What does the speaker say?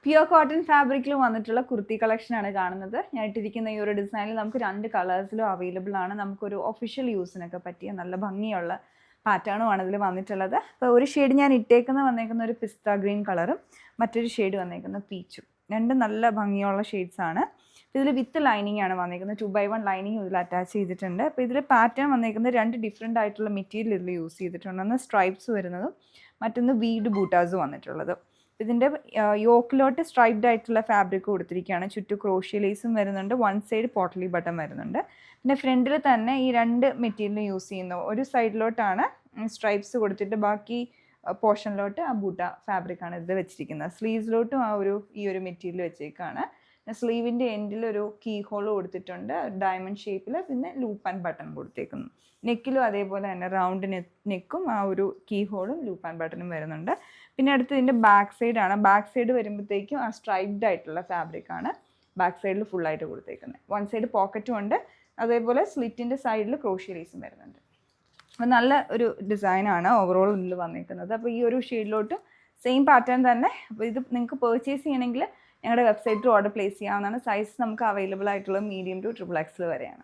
Pure cotton ഫാബ്രിക്കിൽ വന്നിട്ടുള്ള കുർത്തി കളക്ഷനാണ് കാണുന്നത്. ഞാൻ ഇട്ടിരിക്കുന്ന ഈ ഒരു ഡിസൈനിൽ നമുക്ക് 2 കളേഴ്സിലും അവൈലബിൾ ആണ്. നമുക്കൊരു ഒഫീഷ്യൽ യൂസിനൊക്കെ പറ്റിയ നല്ല ഭംഗിയുള്ള പാറ്റേണുമാണ് ഇതിൽ വന്നിട്ടുള്ളത്. അപ്പോൾ ഒരു ഷെയ്ഡ് ഞാൻ വന്നേക്കുന്ന ഒരു പിസ്ത ഗ്രീൻ കളറും മറ്റൊരു ഷെയ്ഡ് വന്നേക്കുന്ന പീച്ചും. രണ്ടും നല്ല ഭംഗിയുള്ള ഷെയ്ഡ്സാണ്. ഇതിൽ വിത്ത് ലൈനിങ് ആണ് വന്നേക്കുന്നത്. 2x1 ലൈനിങ് ഇതിൽ അറ്റാച്ച് ചെയ്തിട്ടുണ്ട്. അപ്പോൾ ഇതിൽ പാറ്റേൺ വന്നേക്കുന്നത് 2 ഡിഫറെൻ്റ് ആയിട്ടുള്ള മെറ്റീരിയൽ ഇതിൽ യൂസ് ചെയ്തിട്ടുണ്ട്. ഒന്ന് സ്ട്രൈപ്സ് വരുന്നതും മറ്റൊന്ന് വീഡ് ബൂട്ടാസ് വന്നിട്ടുള്ളത്. ഇതിൻ്റെ യോക്കിലോട്ട് സ്ട്രൈപ്ഡ് ആയിട്ടുള്ള ഫാബ്രിക് കൊടുത്തിരിക്കുകയാണ്. ചുറ്റും ക്രോഷ്യ ലേസും വരുന്നുണ്ട്. വൺ സൈഡ് പോട്ടലി ബട്ടൺ വരുന്നുണ്ട്. പിന്നെ ഫ്രണ്ടിൽ തന്നെ ഈ 2 മെറ്റീരിയൽ യൂസ് ചെയ്യുന്നു. ഒരു സൈഡിലോട്ടാണ് സ്ട്രൈപ്സ് കൊടുത്തിട്ട് ബാക്കി പോർഷനിലോട്ട് ആ ബൂട്ട ഫാബ്രിക്കാണ് ഇത് വെച്ചിരിക്കുന്നത്. സ്ലീവ്സിലോട്ടും ഈ ഒരു മെറ്റീരിയൽ വെച്ചേക്കാണ്. സ്ലീവിൻ്റെ എൻഡിൽ ഒരു കീ ഹോൾ കൊടുത്തിട്ടുണ്ട് ഡയമണ്ട് ഷേപ്പിൽ. പിന്നെ ലൂപ്പ് ആൻഡ് ബട്ടൺ കൊടുത്തേക്കുന്നു. നെക്കിലും അതേപോലെ തന്നെ റൗണ്ട് നെക്കും ആ ഒരു കീ ഹോളും ലൂപ്പ് ആൻഡ് ബട്ടണും വരുന്നുണ്ട്. പിന്നെ അടുത്ത് ഇതിൻ്റെ ബാക്ക് സൈഡാണ്. ബാക്ക് സൈഡ് വരുമ്പോഴത്തേക്കും ആ സ്ട്രൈപ്ഡ് ആയിട്ടുള്ള ഫാബ്രിക്കാണ് ബാക്ക് സൈഡിൽ ഫുള്ളായിട്ട് കൊടുത്തേക്കുന്നത്. വൺ സൈഡ് പോക്കറ്റും ഉണ്ട്. അതേപോലെ സ്ലിറ്റിൻ്റെ സൈഡിൽ ക്രോഷ്യ ലേസും വരുന്നുണ്ട്. അപ്പോൾ നല്ല ഒരു ഡിസൈനാണ് ഓവറോൾ ഇതിൽ വന്നിരിക്കുന്നത്. അപ്പോൾ ഈ ഒരു ഷെയ്ഡിലോട്ടും സെയിം പാറ്റേൺ തന്നെ. അപ്പോൾ ഇത് നിങ്ങൾക്ക് പർച്ചേസ് ചെയ്യണമെങ്കിൽ ഞങ്ങളുടെ വെബ്സൈറ്റിൽ ഓർഡർ പ്ലേസ് ചെയ്യാവുന്നതാണ്. സൈസ് നമുക്ക് അവൈലബിൾ ആയിട്ടുള്ള മീഡിയം ടു XXL വരെയാണ്.